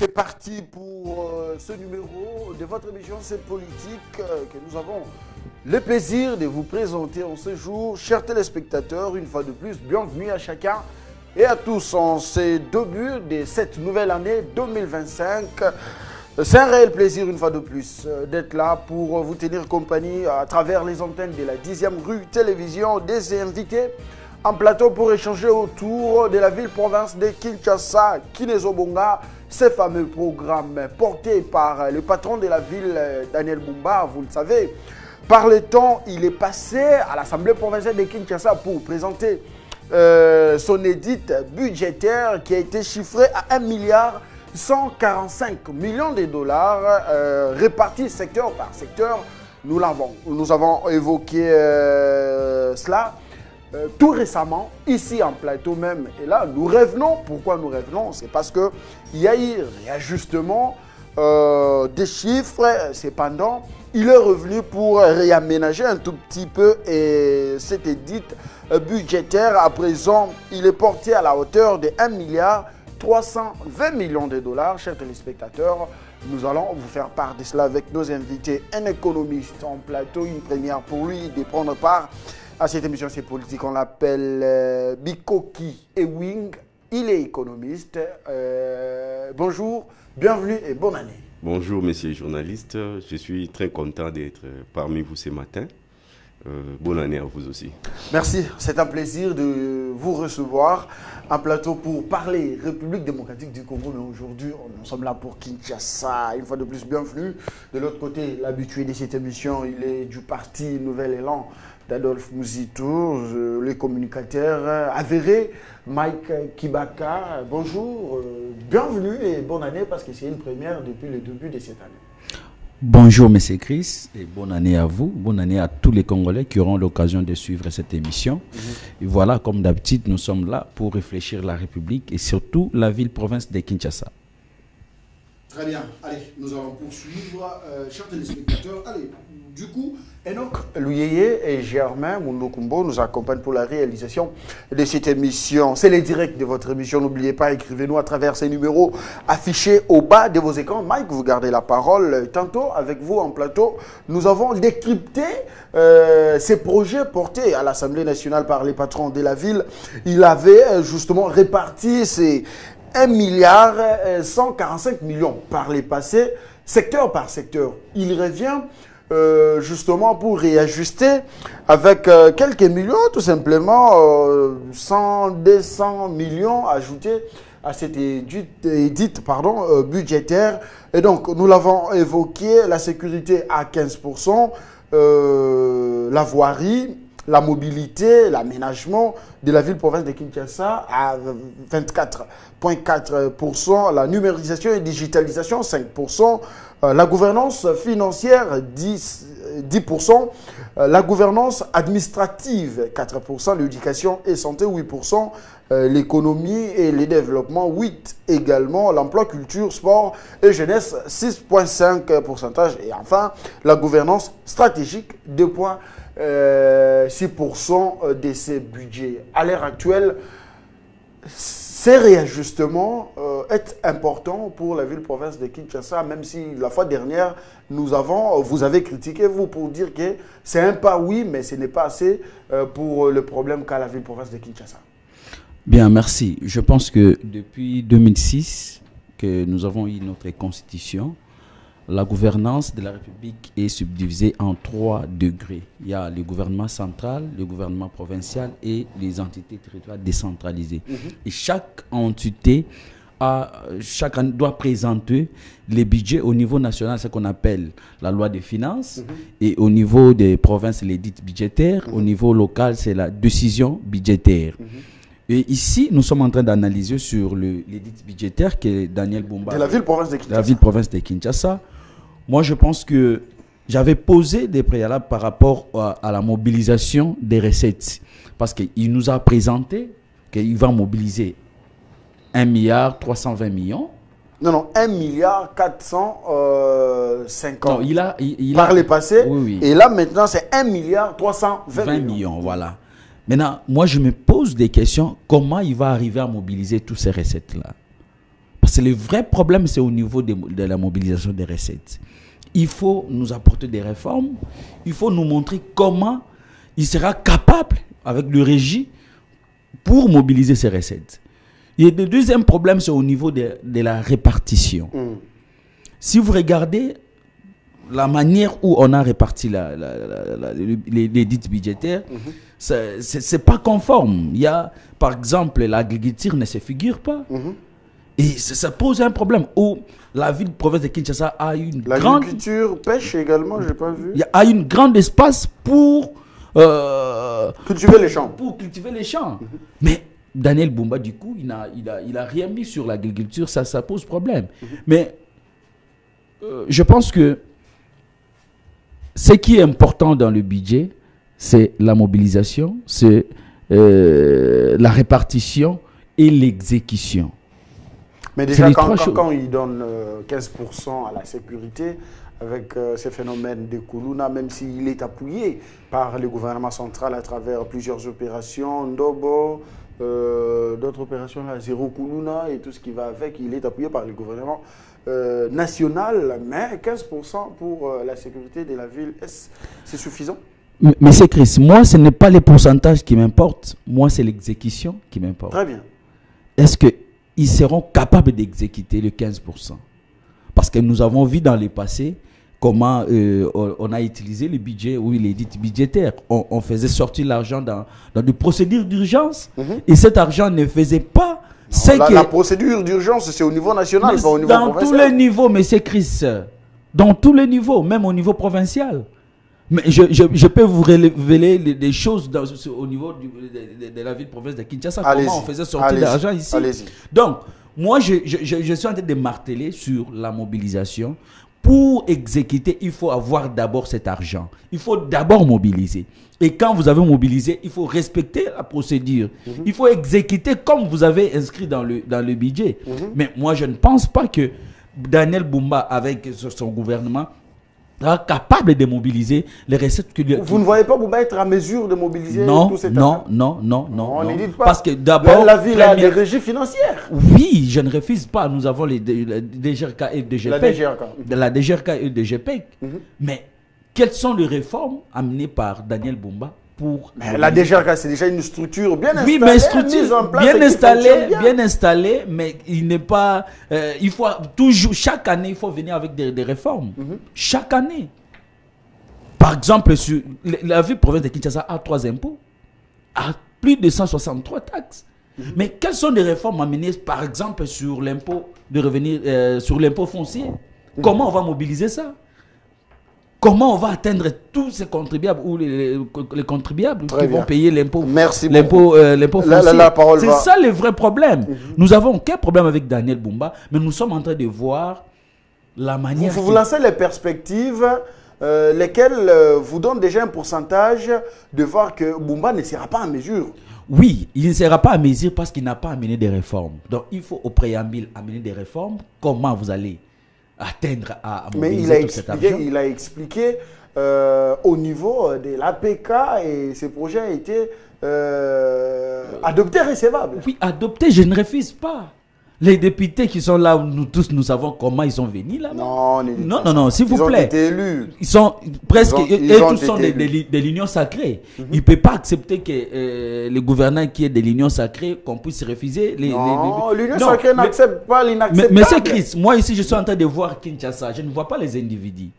C'est parti pour ce numéro de votre émission C'est politique que nous avons le plaisir de vous présenter en ce jour. Chers téléspectateurs, une fois de plus, bienvenue à chacun et à tous en ces débuts de cette nouvelle année 2025. C'est un réel plaisir une fois de plus d'être là pour vous tenir compagnie à travers les antennes de la 10e rue télévision, des invités en plateau pour échanger autour de la ville-province de Kinshasa, Kinezo-Bonga, ces fameux programmes portés par le patron de la ville, Daniel Bumba, vous le savez. Par le temps, il est passé à l'Assemblée provinciale de Kinshasa pour présenter son édite budgétaire qui a été chiffré à 1,145 milliard de dollars répartis secteur par secteur. Nous avons évoqué cela tout récemment, ici en plateau même. Et là, nous revenons. Pourquoi nous revenons? C'est parce qu'il y a eu réajustement des chiffres. Cependant, il est revenu pour réaménager un tout petit peu et cette édite budgétaire, à présent, il est porté à la hauteur de 1,320 milliard de dollars. Chers téléspectateurs, nous allons vous faire part de cela avec nos invités. Un économiste en plateau, une première pour lui de prendre part à cette émission. C'est politique, on l'appelle Bikoki Ewing. Il est économiste. Bonjour, bienvenue et bonne année. Bonjour, messieurs les journalistes. Je suis très content d'être parmi vous ce matin. Bonne année à vous aussi. Merci, c'est un plaisir de vous recevoir en plateau pour parler République démocratique du Congo. Mais aujourd'hui, nous sommes là pour Kinshasa. Une fois de plus, bienvenue. De l'autre côté, l'habitué de cette émission, il est du parti Nouvel Élan d'Adolphe Muzito, le communicateur avéré, Mike Kibaka. Bonjour, bienvenue et bonne année parce que c'est une première depuis le début de cette année. Bonjour M. Chris et bonne année à vous, bonne année à tous les Congolais qui auront l'occasion de suivre cette émission. Et voilà, comme d'habitude, nous sommes là pour réfléchir la République et surtout la ville-province de Kinshasa. Très bien, allez, nous allons poursuivre, chers téléspectateurs. Allez, du coup, Enoch Luyeye et Germain Mundokumbo nous accompagnent pour la réalisation de cette émission. C'est les directs de votre émission, n'oubliez pas, écrivez-nous à travers ces numéros affichés au bas de vos écrans. Mike, vous gardez la parole. Tantôt, avec vous en plateau, nous avons décrypté ces projets portés à l'Assemblée nationale par les patrons de la ville. Il avait justement réparti ces 1,145 milliard par les passés, secteur par secteur. Il revient justement pour réajuster avec quelques millions, tout simplement 200 millions ajoutés à cette édite budgétaire. Et donc, nous l'avons évoqué, la sécurité à 15%, la voirie, la mobilité, l'aménagement de la ville-province de Kinshasa à 24,4%, la numérisation et digitalisation 5%, la gouvernance financière 10%, la gouvernance administrative 4%, l'éducation et santé 8%, l'économie et le développement 8% également, l'emploi, culture, sport et jeunesse 6,5%. Et enfin, la gouvernance stratégique 2,6% de ces budgets. À l'heure actuelle, ces réajustements est important pour la ville-province de Kinshasa, même si la fois dernière, vous avez critiqué, vous, pour dire que c'est un pas, oui, mais ce n'est pas assez pour le problème qu'a la ville-province de Kinshasa. Bien, merci. Je pense que depuis 2006, que nous avons eu notre constitution, la gouvernance de la République est subdivisée en 3 degrés. Il y a le gouvernement central, le gouvernement provincial et les entités territoriales décentralisées. Et chaque entité doit présenter les budgets au niveau national, ce qu'on appelle la loi des finances, et au niveau des provinces, l'édite budgétaire, au niveau local, c'est la décision budgétaire. Et ici, nous sommes en train d'analyser sur l'édite budgétaire que Daniel Bumba, de la ville-province de Kinshasa. Moi, je pense que j'avais posé des préalables par rapport à la mobilisation des recettes. Parce qu'il nous a présenté qu'il va mobiliser 1,320 milliard. Non, 1,450 Non, il a par les passés. Oui. Et là, maintenant, c'est 1,320 millions. Voilà. Maintenant, moi, je me pose des questions. Comment il va arriver à mobiliser toutes ces recettes-là? Parce Parce que le vrai problème, c'est au niveau de la mobilisation des recettes. Il faut nous apporter des réformes. Il faut nous montrer comment il sera capable, avec le régie, pour mobiliser ces recettes. Et le deuxième problème, c'est au niveau de la répartition. Si vous regardez la manière où on a réparti les dites budgétaires, c'est pas conforme. Il y a, par exemple, l'agriculture ne se figure pas. Et ça pose un problème où la ville-province de Kinshasa a une grande... L'agriculture, pêche également, je n'ai pas vu. Il y a une grande espace pour... cultiver les champs. Pour cultiver les champs. Mais Daniel Bumba, du coup, il a rien mis sur l'agriculture, ça pose problème. Mais je pense que ce qui est important dans le budget, c'est la mobilisation, c'est la répartition et l'exécution. Mais déjà, quand il donne 15% à la sécurité, avec ces phénomènes de Koulouna, même s'il est appuyé par le gouvernement central à travers plusieurs opérations, Ndobo, d'autres opérations, là, Zéro Koulouna et tout ce qui va avec, il est appuyé par le gouvernement national, mais 15% pour la sécurité de la ville, c'est suffisant? Mais c'est Chris, moi ce n'est pas les pourcentages qui m'importent, moi c'est l'exécution qui m'importe. Très bien. Est-ce qu'ils seront capables d'exécuter le 15%? Parce que nous avons vu dans le passé comment on a utilisé le budget, oui, les dits budgétaires. On faisait sortir l'argent dans des procédures d'urgence et cet argent ne faisait pas... La procédure d'urgence, c'est au niveau national, pas au niveau provincial. Dans tous les niveaux, M. Chris. Dans tous les niveaux, même au niveau provincial. Mais je peux vous révéler des choses au niveau de la ville-province de Kinshasa. Comment on faisait sortir l'argent ici. Donc, moi, je suis en train de marteler sur la mobilisation. Pour exécuter, il faut avoir d'abord cet argent. Il faut d'abord mobiliser. Et quand vous avez mobilisé, il faut respecter la procédure. Il faut exécuter comme vous avez inscrit dans le budget. Mais moi, je ne pense pas que Daniel Bumba, avec son gouvernement, sera capable de mobiliser les recettes que vous ne voyez pas Bumba être à mesure de mobiliser tout cet argent? Non. Ne dites pas. Parce que d'abord, la ville a des régies financières. Oui, je ne refuse pas. Nous avons les DGRK et DGPEC. La DGRK et DGPEC. Mais quelles sont les réformes amenées par Daniel Bumba pour... La DGRK, c'est déjà une structure bien installée. Oui, mais structure bien installée, mais il n'est pas... il faut toujours, chaque année, il faut venir avec des réformes. Chaque année. Par exemple, sur la ville-province de Kinshasa a 3 impôts, a plus de 163 taxes. Mais quelles sont les réformes amenées, par exemple, sur l'impôt de revenir, sur l'impôt foncier? Comment on va mobiliser ça? Comment on va atteindre tous ces contribuables ou les contribuables qui vont payer l'impôt foncier? C'est ça le vrai problème. Nous avons aucun problème avec Daniel Bumba, mais nous sommes en train de voir la manière... Vous lancez les perspectives, lesquelles vous donnent déjà un pourcentage de voir que Bumba ne sera pas en mesure. Oui, il ne sera pas à mesure parce qu'il n'a pas amené des réformes. Donc il faut au préambule amener des réformes. Comment vous allez atteindre à mobiliser tout cet argent? Il a expliqué au niveau de l'APK et ces projets ont été adoptés, recevables. Oui, adoptés, je ne refuse pas. Les députés qui sont là, nous tous, nous savons comment ils sont venus là. Non, s'il vous plaît. Ils ont été élus. Ils sont presque, tous sont de l'union sacrée. Il ne peut pas accepter que le gouverneur qui est de l'union sacrée, qu'on puisse refuser. L'union sacrée n'accepte pas l'inacceptable. Mais c'est Christ. Moi ici, je suis en train de voir Kinshasa. Je ne vois pas les individus.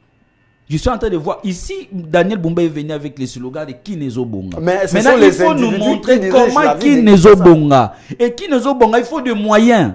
Je suis en train de voir ici, Daniel Bumba est venu avec les slogans de Kinezo Bonga. Maintenant, il faut nous montrer comment Kinezo Bonga. Et Kinezo Bonga, il faut des moyens.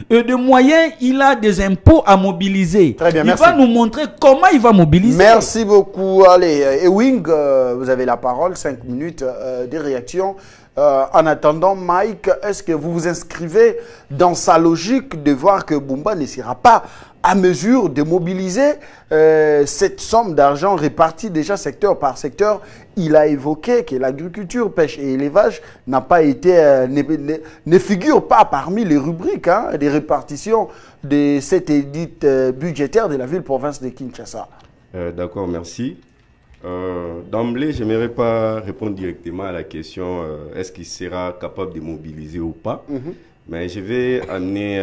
Et de moyens, il a des impôts à mobiliser. Très bien, merci. Il va nous montrer comment il va mobiliser. Merci beaucoup. Allez, Ewing, vous avez la parole, 5 minutes de réaction. En attendant, Mike, est-ce que vous vous inscrivez dans sa logique de voir que Bumba ne sera pas à mesure de mobiliser cette somme d'argent répartie déjà secteur par secteur? Il a évoqué que l'agriculture, pêche et élevage n'a pas été, ne figure pas parmi les rubriques des répartitions de cette édite budgétaire de la ville-province de Kinshasa. D'accord, merci. D'emblée, je n'aimerais pas répondre directement à la question est-ce qu'il sera capable de mobiliser ou pas. Mais je vais amener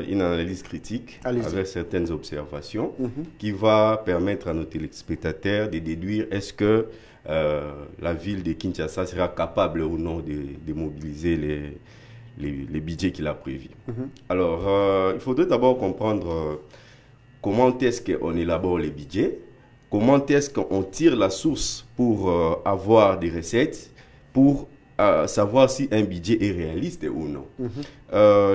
une analyse critique Allez-y. avec certaines observations qui va permettre à nos téléspectateurs de déduire est-ce que la ville de Kinshasa sera capable ou non de mobiliser les budgets qu'il a prévus. Alors, il faudrait d'abord comprendre comment est-ce qu'on élabore les budgets, comment est-ce qu'on tire la source pour avoir des recettes, pour savoir si un budget est réaliste ou non.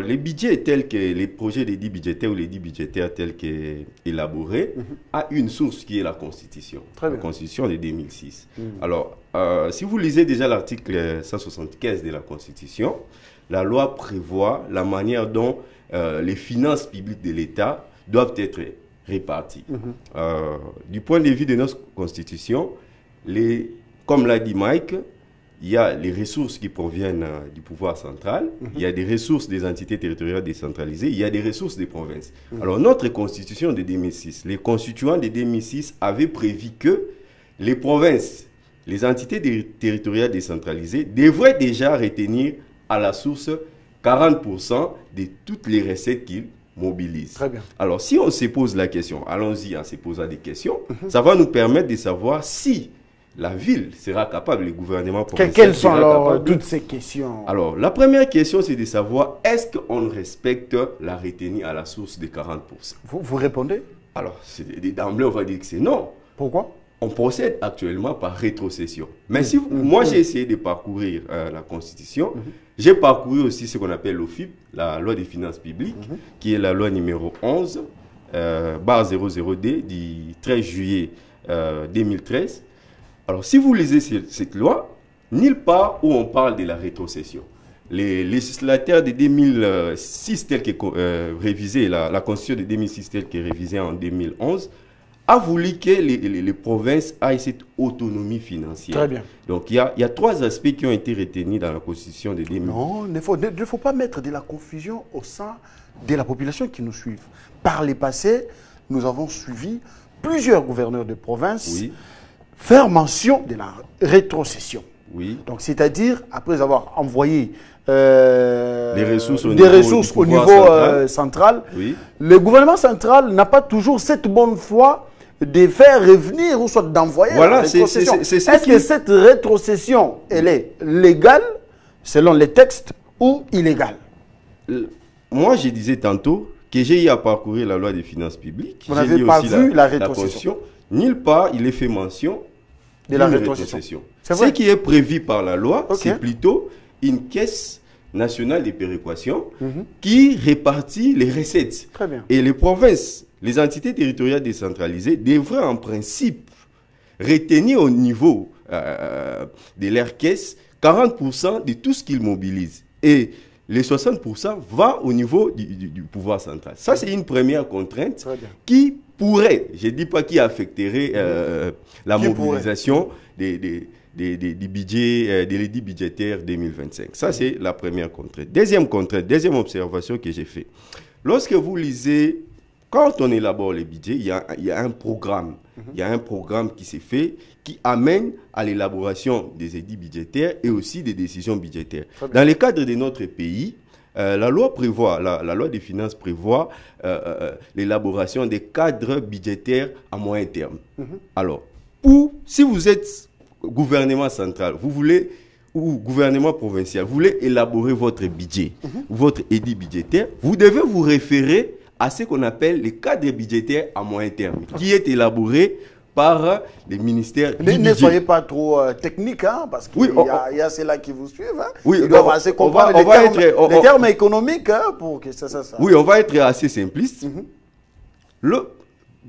Les budgets tels que les projets des 10 budgétaires ou les 10 budgétaires tels qu'élaborés a une source qui est la Constitution. Très la bien. Constitution de 2006. Alors, si vous lisez déjà l'article 175 de la Constitution, la loi prévoit la manière dont les finances publiques de l'État doivent être réparties. Du point de vue de notre Constitution, comme l'a dit Mike, il y a les ressources qui proviennent du pouvoir central, il y a des ressources des entités territoriales décentralisées, il y a des ressources des provinces. Alors, notre constitution de 2006, les constituants de 2006 avaient prévu que les provinces, les entités territoriales décentralisées devraient déjà retenir à la source 40% de toutes les recettes qu'ils mobilisent. Très bien. Alors, si on se pose la question, allons-y en se posant des questions, ça va nous permettre de savoir si la ville sera capable, le gouvernement provincial Quelles sont sera alors capable de- toutes ces questions? Alors, la première question, c'est de savoir est-ce qu'on respecte la retenue à la source de 40%. Vous répondez? Alors, d'emblée, on va dire que c'est non. Pourquoi? On procède actuellement par rétrocession. Mais si moi, j'ai essayé de parcourir la Constitution, j'ai parcouru aussi ce qu'on appelle l'OFIP, la loi des finances publiques, qui est la loi numéro 11, barre 00D, du 13 juillet 2013. Alors, si vous lisez cette loi, nulle part où on parle de la rétrocession. Les législateurs de 2006, tels que révisé, la Constitution de 2006, telle que révisée en 2011, a voulu que les provinces aient cette autonomie financière. Très bien. Donc, il y a trois aspects qui ont été retenus dans la Constitution de 2011. Non, il ne faut pas mettre de la confusion au sein de la population qui nous suit. Par les passés, nous avons suivi plusieurs gouverneurs de province Oui, faire mention de la rétrocession. oui. Donc, c'est-à-dire, après avoir envoyé Des ressources au des niveau ressources du au pouvoir niveau central. central, Oui. le gouvernement central n'a pas toujours cette bonne foi de faire revenir ou soit d'envoyer Voilà, la c'est rétrocession. ce Est-ce qui- que cette rétrocession, elle est légale selon les textes ou illégale? Moi, je disais tantôt que j'ai eu à parcourir la loi des finances publiques. Vous J'ai n'avez lu pas aussi vu la rétrocession. Constitution. Nulle part, il est fait mention De la d'une rétrocession. C'est Ce vrai. qui est prévu par la loi, Ok. c'est plutôt une caisse nationale de péréquation qui répartit les recettes. Très bien. Et les provinces, les entités territoriales décentralisées devraient en principe retenir au niveau de leur caisse 40% de tout ce qu'ils mobilisent. Et les 60% va au niveau du pouvoir central. Ça, c'est une première contrainte Très bien. qui pourrait, je ne dis pas qui affecterait la Qui mobilisation des budgets, des l'édit budgétaire 2025. Ça, c'est la première contrainte. Deuxième contrainte, deuxième observation que j'ai fait. Lorsque vous lisez, quand on élabore les budgets, il y a un programme. Il y a un programme qui s'est fait, qui amène à l'élaboration des édits budgétaires et aussi des décisions budgétaires. Dans le cadre de notre pays, la loi prévoit, la loi des finances prévoit l'élaboration des cadres budgétaires à moyen terme. Alors, si vous êtes gouvernement central, vous voulez, ou gouvernement provincial, vous voulez élaborer votre budget, votre édit budgétaire, vous devez vous référer à ce qu'on appelle les cadres budgétaires à moyen terme, qui est élaboré par les ministères du Ne budget. soyez pas trop technique, hein, parce qu'il Oui, y a ceux-là qui vous suivent. Hein. Oui, Ils doivent assez comprendre on va les termes économiques hein, pour que ça. Oui, on va être assez simpliste.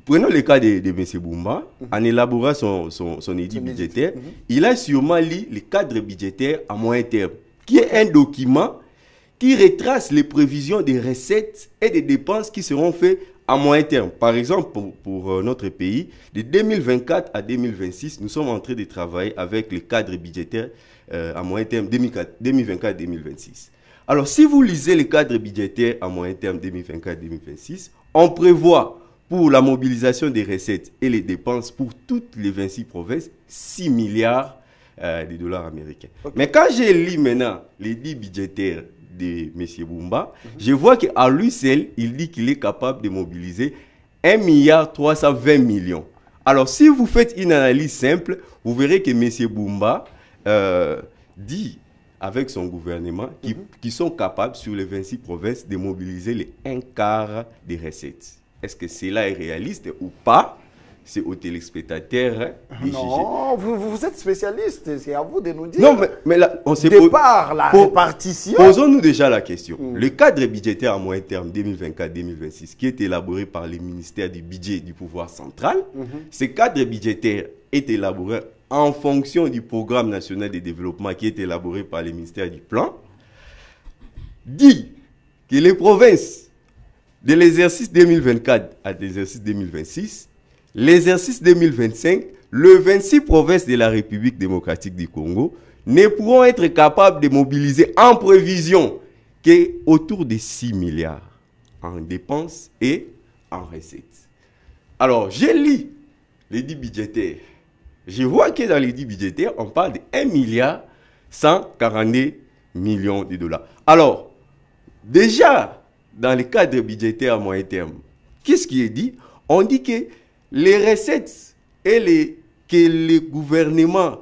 Prenons le cas de M. Boumba. En élaborant son édit budgétaire, il a sûrement lu le cadre budgétaire à moyen terme, qui est un document qui retrace les prévisions des recettes et des dépenses qui seront faites à moyen terme. Par exemple, pour notre pays, de 2024 à 2026, nous sommes en train de travailler avec le cadre budgétaire à moyen terme 2024-2026. Alors, si vous lisez le cadre budgétaire à moyen terme 2024-2026, on prévoit pour la mobilisation des recettes et les dépenses pour toutes les 26 provinces, 6 milliards de dollars américains. Okay. Mais quand j'ai lu maintenant l'édit budgétaire de M. Bumba, je vois qu'à lui seul, il dit qu'il est capable de mobiliser 1,320 milliard. Alors, si vous faites une analyse simple, vous verrez que M. Bumba dit avec son gouvernement qui sont capables, sur les 26 provinces, de mobiliser les 1/4 des recettes. Est-ce que cela est réaliste ou pas? C'est aux téléspectateurs de juger. Non, vous êtes spécialiste, c'est à vous de nous dire. Non, mais là, on s'est Départ, la répartition. Posons-nous déjà la question. Le cadre budgétaire à moyen terme 2024-2026, qui est élaboré par le ministère du budget et du pouvoir central, ce cadre budgétaire est élaboré en fonction du programme national de développement qui est élaboré par le ministère du plan, dit que les provinces de l'exercice 2024 à l'exercice 2026, l'exercice 2025, les 26 provinces de la République démocratique du Congo ne pourront être capables de mobiliser en prévision qu'autour de 6 milliards en dépenses et en recettes. Alors, je lis les dits budgétaires. Je vois que dans les dits budgétaires, on parle de 1,142 milliard de dollars. Alors, déjà, dans le cadre budgétaire à moyen terme, qu'est-ce qui est dit? On dit que les recettes que les gouvernements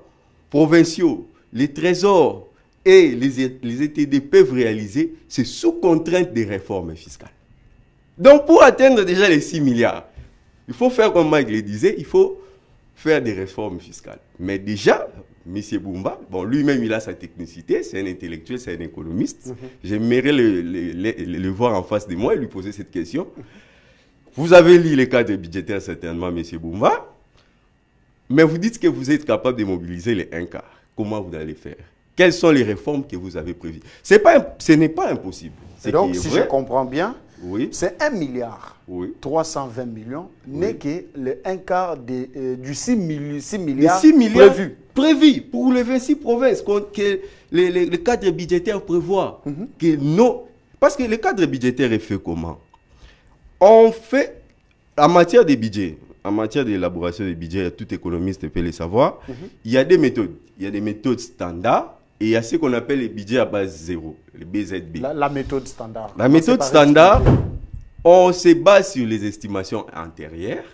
provinciaux, les trésors et les ETD peuvent réaliser, c'est sous contrainte des réformes fiscales. Donc, pour atteindre déjà les 6 milliards, il faut faire comme Mike le disait, il faut faire des réformes fiscales. Mais déjà, M. Bumba, bon, lui-même, il a sa technicité, c'est un intellectuel, c'est un économiste. J'aimerais le voir en face de moi et lui poser cette question. Vous avez lu les cadres budgétaires, certainement, M. Bumba, mais vous dites que vous êtes capable de mobiliser les 1/4. Comment vous allez faire? Quelles sont les réformes que vous avez prévues? Ce n'est pas impossible. Donc, si je comprends bien, oui, c'est 1,320 milliard n'est que le 1/4 du 6 milliards prévu. Prévu pour les 26 provinces que le cadre budgétaire prévoit. Parce que le cadre budgétaire est fait comment? On fait, en matière de budget, en matière d'élaboration des budgets, tout économiste peut le savoir, il y a des méthodes. Il y a des méthodes standards et il y a ce qu'on appelle les budgets à base zéro, les BZB. La méthode standard. La méthode standard, on se base sur les estimations antérieures.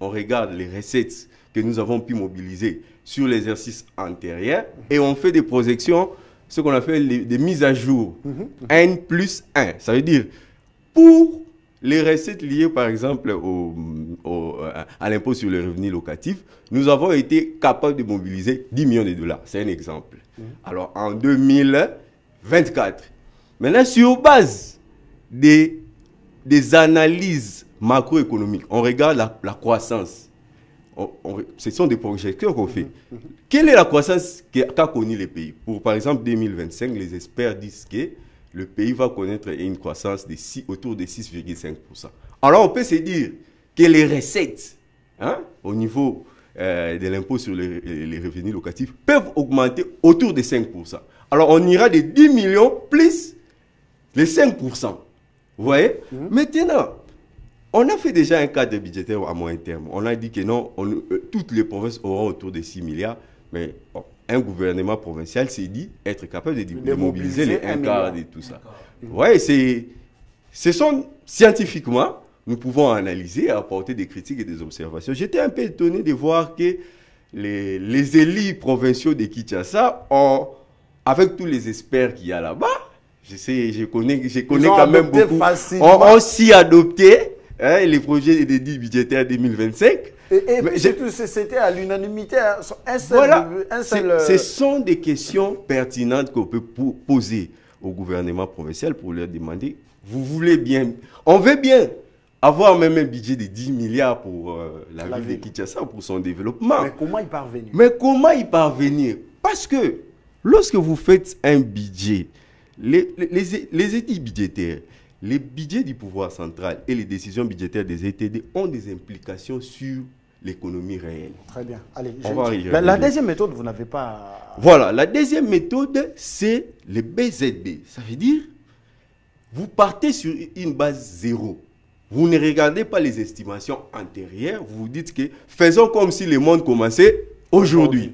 On regarde les recettes que nous avons pu mobiliser sur l'exercice antérieur et on fait des projections, ce qu'on appelle des mises à jour. N+1. Ça veut dire, pour les recettes liées, par exemple, à l'impôt sur les revenus locatifs, nous avons été capables de mobiliser 10 millions de dollars. C'est un exemple. Alors, en 2024, maintenant, sur base des analyses macroéconomiques, on regarde la croissance. Ce sont des projections qu'on fait. Quelle est la croissance qu'a connue le pays? Pour, par exemple, 2025, les experts disent que le pays va connaître une croissance autour de 6,5%. Alors, on peut se dire que les recettes, au niveau de l'impôt sur les revenus locatifs, peuvent augmenter autour de 5%. Alors, on ira de 10 millions plus les 5%. Vous voyez? Maintenant, on a fait déjà un cadre budgétaire à moyen terme. On a dit que non, toutes les provinces auront autour de 6 milliards, mais bon, un gouvernement provincial s'est dit être capable de mobiliser les 1/4 de tout ça. Oui, ce sont scientifiquement, nous pouvons analyser, apporter des critiques et des observations. J'étais un peu étonné de voir que les élus provinciaux de Kinshasa ont, avec tous les experts qu'il y a là-bas, je connais quand même beaucoup, ont aussi adopté les projets de dits budgétaires 2025. Et surtout, c'était à l'unanimité. Ce sont des questions pertinentes qu'on peut poser au gouvernement provincial pour leur demander, vous voulez bien, on veut bien avoir même un budget de 10 milliards pour la ville de Kinshasa, pour son développement. Mais comment y parvenir? Parce que lorsque vous faites un budget, les études budgétaires, les budgets du pouvoir central et les décisions budgétaires des ETD ont des implications sur l'économie réelle. Très bien. Allez, la deuxième méthode, vous n'avez pas... Voilà, la deuxième méthode, c'est le BZB. Ça veut dire, vous partez sur une base zéro. Vous ne regardez pas les estimations antérieures. Vous vous dites que faisons comme si le monde commençait aujourd'hui.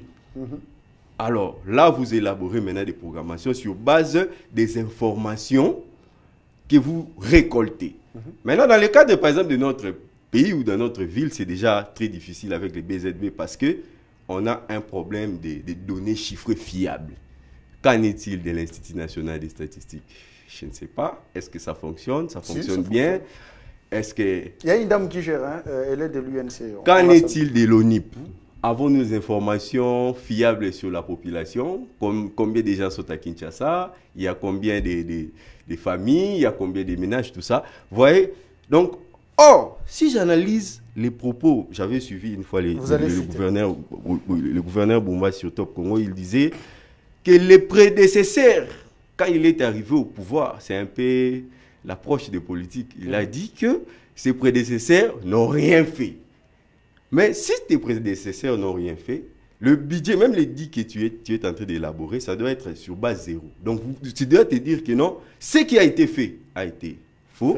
Alors là, vous élaborez maintenant des programmations sur base des informations que vous récoltez. Maintenant, dans le cadre, par exemple, de notre pays ou dans notre ville, c'est déjà très difficile avec les BZB parce que on a un problème de données chiffrées fiables. Qu'en est-il de l'Institut national des statistiques? Je ne sais pas. Est-ce que ça fonctionne? Ça fonctionne bien? Est-ce que... Il y a une dame qui gère, hein, elle est de l'UNC. Qu'en est-il de l'ONIP? Avons-nous des informations fiables sur la population? Combien de gens sont à Kinshasa? Il y a combien de familles? Il y a combien de ménages? Tout ça. Vous voyez? Donc, si j'analyse les propos, j'avais suivi une fois le gouverneur Bumba sur Top Congo, il disait que les prédécesseurs, quand il est arrivé au pouvoir, c'est un peu l'approche des politiques, il a dit que ses prédécesseurs n'ont rien fait. Mais si tes prédécesseurs n'ont rien fait, le budget, même les 10 que tu es en train d'élaborer, ça doit être sur base zéro. Donc, tu dois te dire que non, ce qui a été fait a été faux.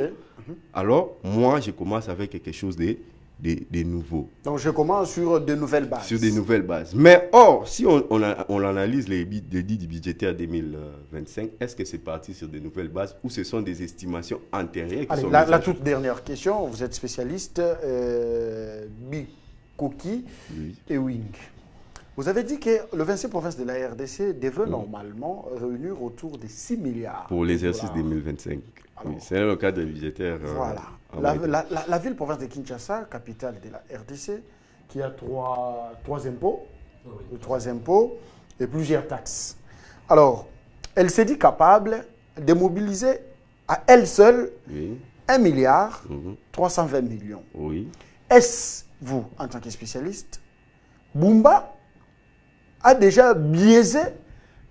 Alors, moi, je commence avec quelque chose de nouveau. Donc, je commence sur de nouvelles bases. Sur des nouvelles bases. Mais si on analyse les dits budgétaires 2025, est-ce que c'est parti sur de nouvelles bases ou ce sont des estimations antérieures qui sont la toute dernière question, vous êtes spécialiste, Bikoki et Wing. Vous avez dit que le 26 provinces de la RDC devrait normalement réunir autour de 6 milliards. Pour l'exercice 2025. Oui, c'est le cadre budgétaire. Voilà. La ville-province de Kinshasa, capitale de la RDC, qui a trois impôts, trois impôts et plusieurs taxes. Alors, elle s'est dit capable de mobiliser à elle seule 1 milliard 320 millions. Oui. Est-ce, vous, en tant que spécialiste, Bumba a déjà biaisé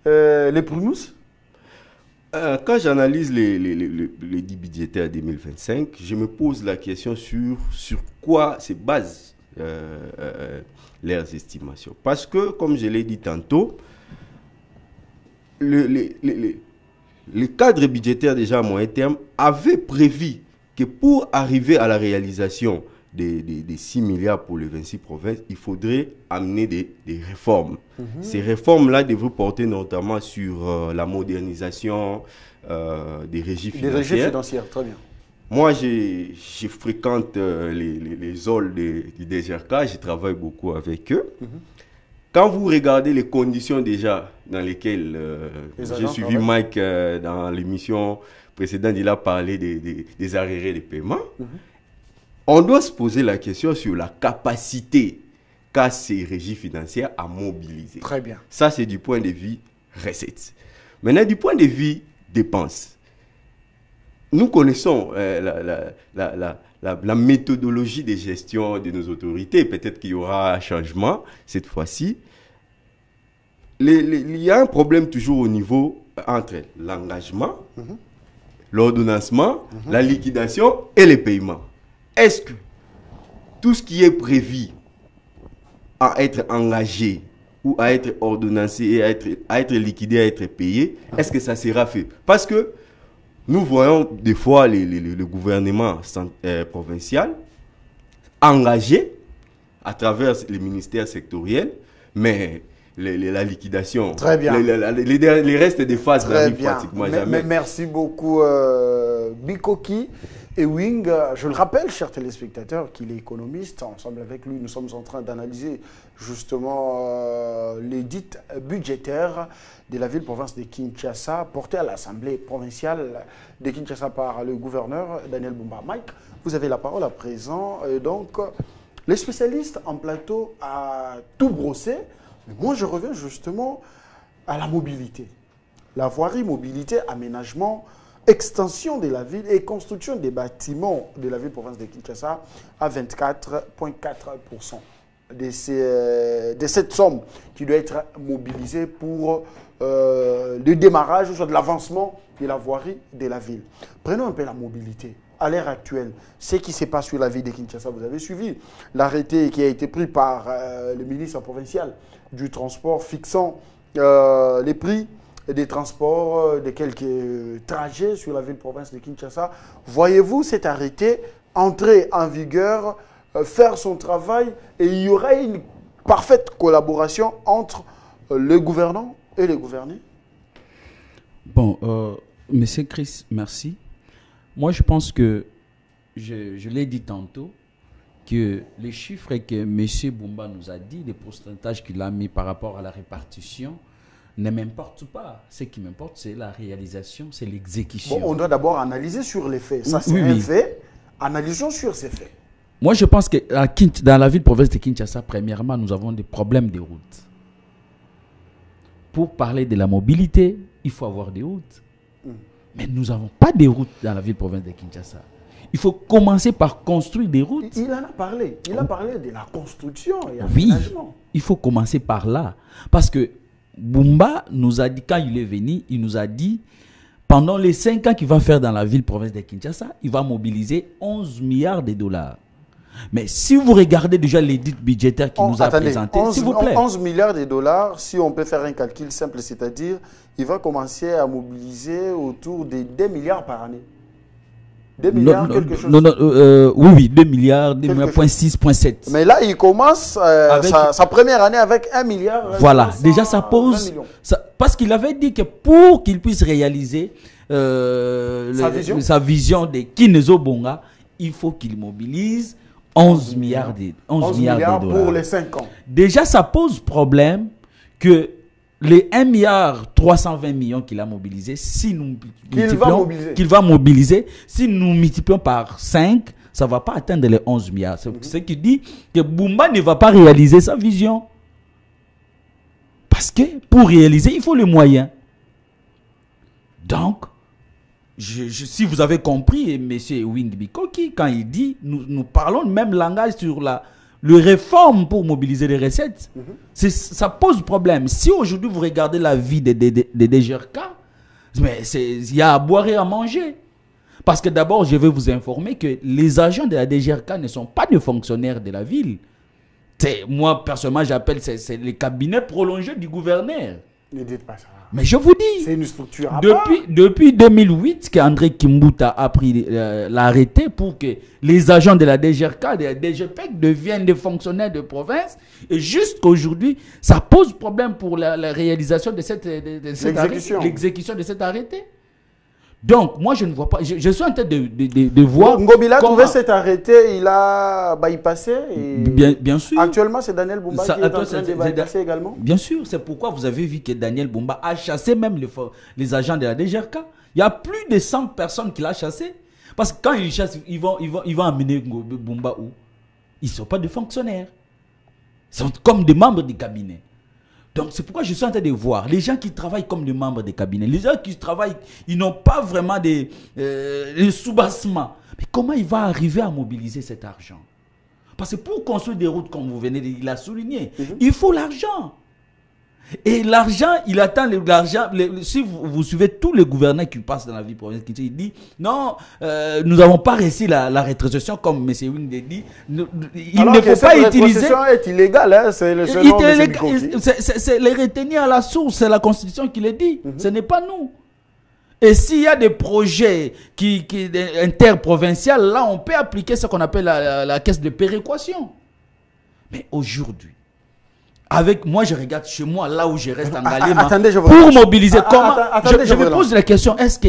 les prononces? Quand j'analyse les dits budgétaires 2025, je me pose la question sur quoi se basent leurs estimations. Parce que, comme je l'ai dit tantôt, le cadre budgétaire déjà à moyen terme avait prévu que pour arriver à la réalisation des 6 milliards pour les 26 provinces, il faudrait amener des réformes. Ces réformes-là devraient porter notamment sur la modernisation des régies financières. Des régies financières, très bien. Moi, je fréquente les halls du DGRK, je travaille beaucoup avec eux. Quand vous regardez les conditions déjà dans lesquelles j'ai suivi Mike dans l'émission précédente, il a parlé des arriérés de paiement. On doit se poser la question sur la capacité qu'a ces régies financières à mobiliser. Très bien. Ça, c'est du point de vue recettes. Maintenant, du point de vue dépenses, nous connaissons la méthodologie de gestion de nos autorités. Peut-être qu'il y aura un changement cette fois-ci. Il y a un problème toujours au niveau entre l'engagement, l'ordonnancement, la liquidation et les paiements. Est-ce que tout ce qui est prévu à être engagé ou à être ordonnancé et à être liquidé, à être payé, est-ce que ça sera fait? Parce que nous voyons des fois le gouvernement provincial engagé à travers les ministères sectoriels, mais la liquidation, très bien. Les restes des phases n'arrivent pratiquement jamais. Merci beaucoup Bikoki et Wing. Je le rappelle, chers téléspectateurs, qu'il est économiste. Ensemble avec lui, nous sommes en train d'analyser justement les dits budgétaires de la ville-province de Kinshasa, portée à l'Assemblée provinciale de Kinshasa par le gouverneur Daniel Bumba. Mike, vous avez la parole à présent. Et donc, les spécialistes en plateau à tout brosser. Mais moi, je reviens justement à la mobilité. La voirie, mobilité, aménagement, extension de la ville et construction des bâtiments de la ville-province de Kinshasa à 24,4% de cette somme qui doit être mobilisée pour le démarrage, soit de l'avancement de la voirie de la ville. Prenons un peu la mobilité. À l'heure actuelle, ce qui se passe sur la ville de Kinshasa, vous avez suivi l'arrêté qui a été pris par le ministre provincial du transport fixant les prix des transports de quelques trajets sur la ville-province de Kinshasa. Voyez-vous cet arrêté entrer en vigueur, faire son travail et il y aura une parfaite collaboration entre les gouvernants et les gouvernés? Bon, Monsieur Chris, merci. Moi, je pense que, je l'ai dit tantôt, que les chiffres que M. Bumba nous a dit, les pourcentages qu'il a mis par rapport à la répartition, ne m'importent pas. Ce qui m'importe, c'est la réalisation, c'est l'exécution. Bon, on doit d'abord analyser sur les faits. Ça, c'est un fait. Analysons sur ces faits. Moi, je pense que dans la ville-province de Kinshasa, premièrement, nous avons des problèmes de routes. Pour parler de la mobilité, il faut avoir des routes. Mais nous n'avons pas de routes dans la ville-province de Kinshasa. Il faut commencer par construire des routes. Il en a parlé. Il a parlé de la construction et oui, l'aménagement. il faut commencer par là. Parce que Bumba nous a dit, quand il est venu, il nous a dit, pendant les 5 ans qu'il va faire dans la ville-province de Kinshasa, il va mobiliser 11 milliards de dollars. Mais si vous regardez déjà l'édit budgétaire qu'il nous a présenté, s'il vous plaît. 11 milliards de dollars, si on peut faire un calcul simple, c'est-à-dire, il va commencer à mobiliser autour de 2 milliards par année. 2 milliards, quelque chose. Oui, 2 milliards, 2 milliards, 6,7. Mais là, il commence sa première année avec 1 milliard. Voilà, déjà ça pose... parce qu'il avait dit que pour qu'il puisse réaliser sa vision de Kinezo Bonga, il faut qu'il mobilise 11 milliards de dollars. Pour les 5 ans. Déjà, ça pose problème que les 1 milliard 320 millions qu'il a mobilisés, si nous qu'il va mobiliser, si nous multiplions par 5, ça ne va pas atteindre les 11 milliards. C'est ce qui dit que Bumba ne va pas réaliser sa vision. Parce que pour réaliser, il faut les moyens. Donc, si vous avez compris, M. Wing Bikoki, quand il dit, nous parlons le même langage sur le réforme pour mobiliser les recettes. Ça pose problème. Si aujourd'hui vous regardez la vie des DGRK, il y a à boire et à manger. Parce que d'abord, je vais vous informer que les agents de la DGRK ne sont pas des fonctionnaires de la ville. Moi, personnellement, j'appelle c'est les cabinets prolongés du gouverneur. Ne dites pas ça. Mais je vous dis, c'est une structure à depuis 2008 qu'André Kimbuta a pris l'arrêté pour que les agents de la DGRK, de la DGPEC deviennent des fonctionnaires de province. Et jusqu'aujourd'hui, ça pose problème pour la réalisation de l'exécution de cet arrêté. Donc, moi, je ne vois pas. Je suis en train de voir. Ngobila a trouvé cet arrêté, il a bypassé. Bien sûr. Actuellement, c'est Daniel Bumba qui est en train de bypasser également. Bien sûr, c'est pourquoi vous avez vu que Daniel Bumba a chassé même les agents de la DGRK. Il y a plus de 100 personnes qu'il a chassées. Parce que quand ils chassent, ils vont amener Bumba où? Ils ne sont pas des fonctionnaires. Ils sont comme des membres du cabinet. Donc, c'est pourquoi je suis en train de voir les gens qui travaillent comme des membres des cabinets, les gens qui travaillent, ils n'ont pas vraiment des soubassements. Mais comment il va arriver à mobiliser cet argent? Parce que pour construire des routes, comme vous venez de l'a souligné, il faut l'argent. Et l'argent, il attend l'argent. Si vous suivez tous les gouverneurs qui passent dans la vie provinciale, il dit non, nous n'avons pas réussi la rétrocession comme M. Wing l'a dit. Il ne faut pas utiliser. La rétrocession est illégale, hein, c'est le seul nom de c'est les retenir à la source, c'est la Constitution qui le dit. Ce n'est pas nous. Et s'il y a des projets interprovinciaux, là, on peut appliquer ce qu'on appelle la caisse de péréquation. Mais aujourd'hui, moi, je regarde chez moi, là où je reste en Galema, pour mobiliser. Comment je me pose la question, est-ce que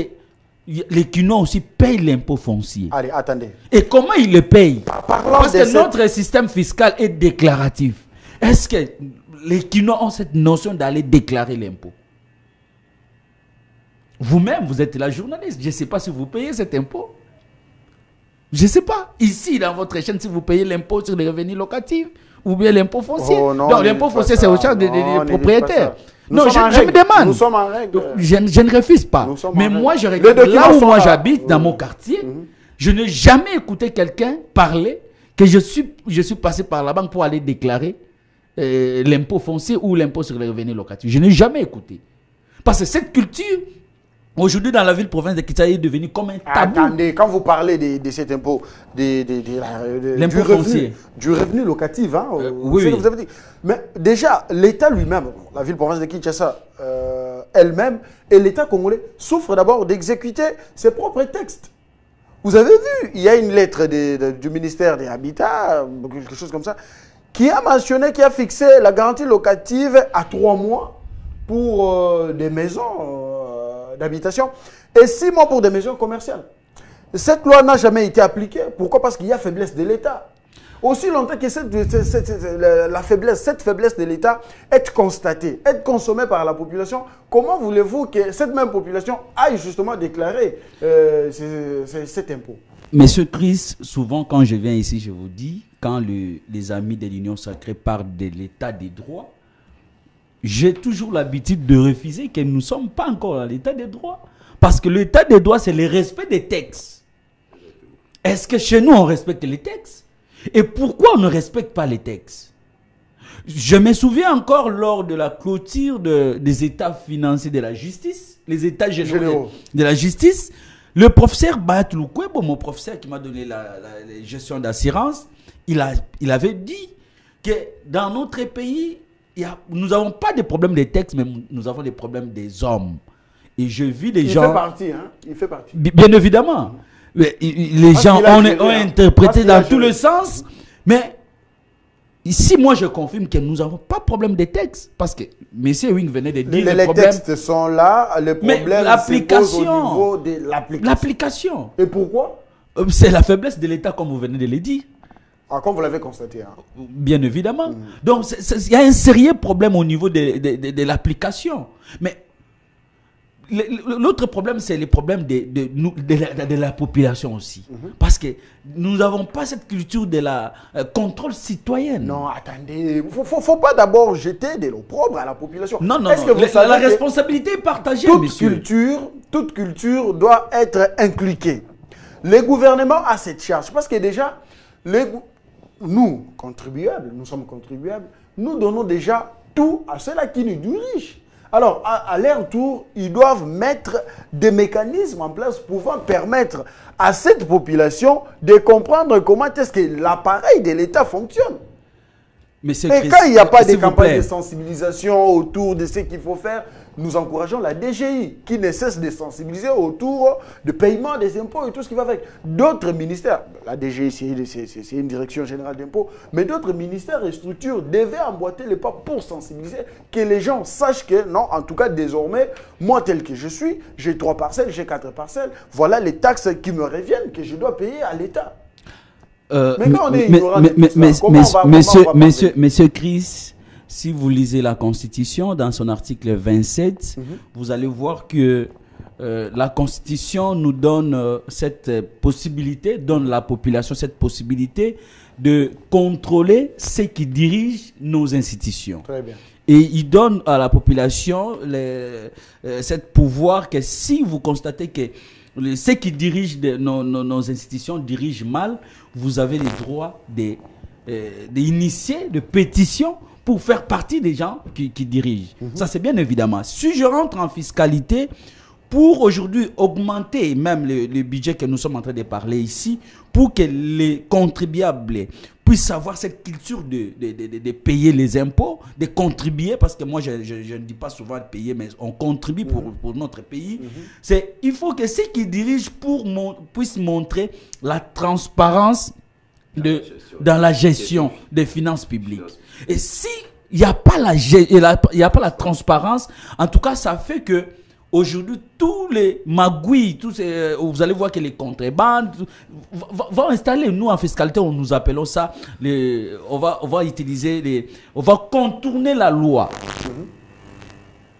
les Kinois aussi payent l'impôt foncier? Allez, attendez. Et comment ils le payent? Parce que notre système fiscal est déclaratif. Est-ce que les Kinois ont cette notion d'aller déclarer l'impôt? Vous-même, vous êtes la journaliste. Je ne sais pas si vous payez cet impôt. Je ne sais pas. Ici, dans votre chaîne, si vous payez l'impôt sur les revenus locatifs, ou bien l'impôt foncier. Non, l'impôt foncier, c'est au charge des propriétaires. Non, je me demande. Nous sommes en règle. Je ne refuse pas. Mais moi, je regarde là où moi j'habite, dans mon quartier, je n'ai jamais écouté quelqu'un parler que je suis passé par la banque pour aller déclarer l'impôt foncier ou l'impôt sur les revenus locatifs. Je n'ai jamais écouté. Parce que cette culture, aujourd'hui, dans la ville-province de Kinshasa, est devenue comme un tabou. Attendez, quand vous parlez de cet impôt, l'impôt foncier, du revenu locatif, hein, oui. Vous avez dit. Mais déjà, l'État lui-même, la ville-province de Kinshasa elle-même, et l'État congolais souffrent d'abord d'exécuter ses propres textes. Vous avez vu, il y a une lettre du ministère des Habitats, quelque chose comme ça, qui a mentionné, qui a fixé la garantie locative à 3 mois pour des maisons d'habitation et 6 mois pour des maisons commerciales. Cette loi n'a jamais été appliquée. Pourquoi? Parce qu'il y a faiblesse de l'État. Aussi longtemps que cette faiblesse de l'État est constatée, est consommée par la population, comment voulez-vous que cette même population aille justement déclarer cet impôt? Monsieur Chris, souvent quand je viens ici, je vous dis, quand les amis de l'Union sacrée parlent de l'état des droits, j'ai toujours l'habitude de refuser que nous ne sommes pas encore à l'état des droits. Parce que l'état des droits, c'est le respect des textes. Est-ce que chez nous, on respecte les textes? Et pourquoi on ne respecte pas les textes? Je me souviens encore lors de la clôture des états financiers de la justice, les états généraux de la justice, le professeur Baatloukwebo, mon professeur qui m'a donné la gestion d'assurance, il avait dit que dans notre pays, nous n'avons pas de problème des textes, mais nous avons des problèmes des hommes. Et je vis les gens... Il fait partie, hein? Il fait partie. Bien évidemment. Les gens ont interprété dans tous les sens. Mais ici, moi, je confirme que nous n'avons pas de problème des textes. Parce que M. Wing venait de dire les textes sont là, le problème se pose au niveau de l'application. L'application. Et pourquoi? C'est la faiblesse de l'État, comme vous venez de le dire. Ah, comme vous l'avez constaté. Hein. Bien évidemment. Donc, il y a un sérieux problème au niveau de l'application. Mais l'autre problème, c'est le problème de la population aussi. Parce que nous n'avons pas cette culture de la contrôle citoyenne. Non, attendez. Il ne faut pas d'abord jeter de l'opprobre à la population. Non, non, non. La responsabilité est partagée, monsieur. Toute culture doit être inculquée. Le gouvernement a cette charge. Parce que déjà, nous, contribuables, nous sommes contribuables, nous donnons déjà tout à ceux-là qui nous dirigent. Alors, à leur tour, ils doivent mettre des mécanismes en place pouvant permettre à cette population de comprendre comment est-ce que l'appareil de l'État fonctionne. Mais quand il n'y a pas de campagne de sensibilisation autour de ce qu'il faut faire, nous encourageons la DGI qui ne cesse de sensibiliser autour de paiement des impôts et tout ce qui va avec. D'autres ministères, la DGI c'est une direction générale d'impôts, mais d'autres ministères et structures devaient emboîter les pas pour sensibiliser, que les gens sachent que non, en tout cas désormais, moi tel que je suis, j'ai 3 parcelles, j'ai 4 parcelles, voilà les taxes qui me reviennent que je dois payer à l'État. Mais quand on est ignorant de tout ça, Monsieur Chris, si vous lisez la Constitution, dans son article 27, vous allez voir que la Constitution nous donne cette possibilité, donne à la population cette possibilité de contrôler ceux qui dirigent nos institutions. Très bien. Et il donne à la population cette pouvoir que si vous constatez que ceux qui dirigent nos institutions dirigent mal, vous avez le droit d'initier, de pétition pour faire partie des gens qui dirigent. Ça, c'est bien évidemment. Si je rentre en fiscalité, pour aujourd'hui augmenter même le budget que nous sommes en train de parler ici, pour que les contribuables puissent avoir cette culture de payer les impôts, de contribuer, parce que moi je ne dis pas souvent de payer, mais on contribue pour notre pays. Il faut que ceux qui dirigent puissent montrer la transparence dans la gestion des finances publiques. Et si il n'y a pas la transparence, en tout cas ça fait que aujourd'hui, tous les magouilles, vous allez voir que les contrebandes vont installer, nous en fiscalité, nous appelons ça, on va utiliser, on va contourner la loi.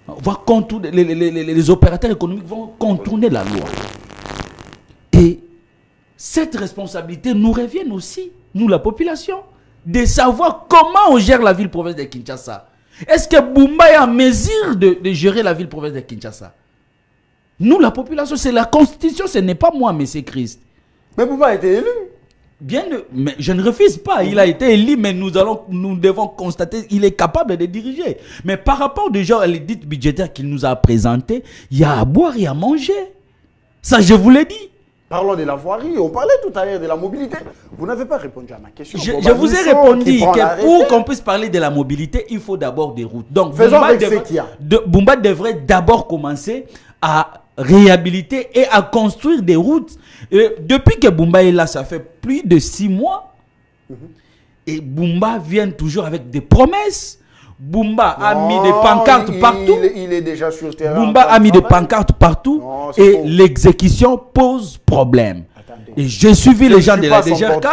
On va contourner, les opérateurs économiques vont contourner la loi. Et cette responsabilité nous revient aussi, nous la population, de savoir comment on gère la ville-province de Kinshasa. Est-ce que Bumba est en mesure de gérer la ville-province de Kinshasa? Nous, la population, c'est la Constitution, ce n'est pas moi, M. Christ. Mais Bumba a été élu. Mais je ne refuse pas, il a été élu, mais nous devons constater qu'il est capable de diriger. Mais par rapport déjà à l'édit budgétaire qu'il nous a présenté, il y a à boire et à manger. Ça, je vous l'ai dit. Parlons de la voirie, on parlait tout à l'heure de la mobilité. Vous n'avez pas répondu à ma question. Je vous ai répondu que pour qu'on puisse parler de la mobilité, il faut d'abord des routes. Donc, Bumba devrait d'abord commencer à réhabiliter et à construire des routes. Depuis que Bumba est là, ça fait plus de 6 mois. Et Bumba vient toujours avec des promesses. Bumba a mis des pancartes partout. Il est déjà sur le terrain. Bumba a mis des pancartes partout. Non, et l'exécution pose problème. Attendez. Et j'ai suivi les gens de la DGRK.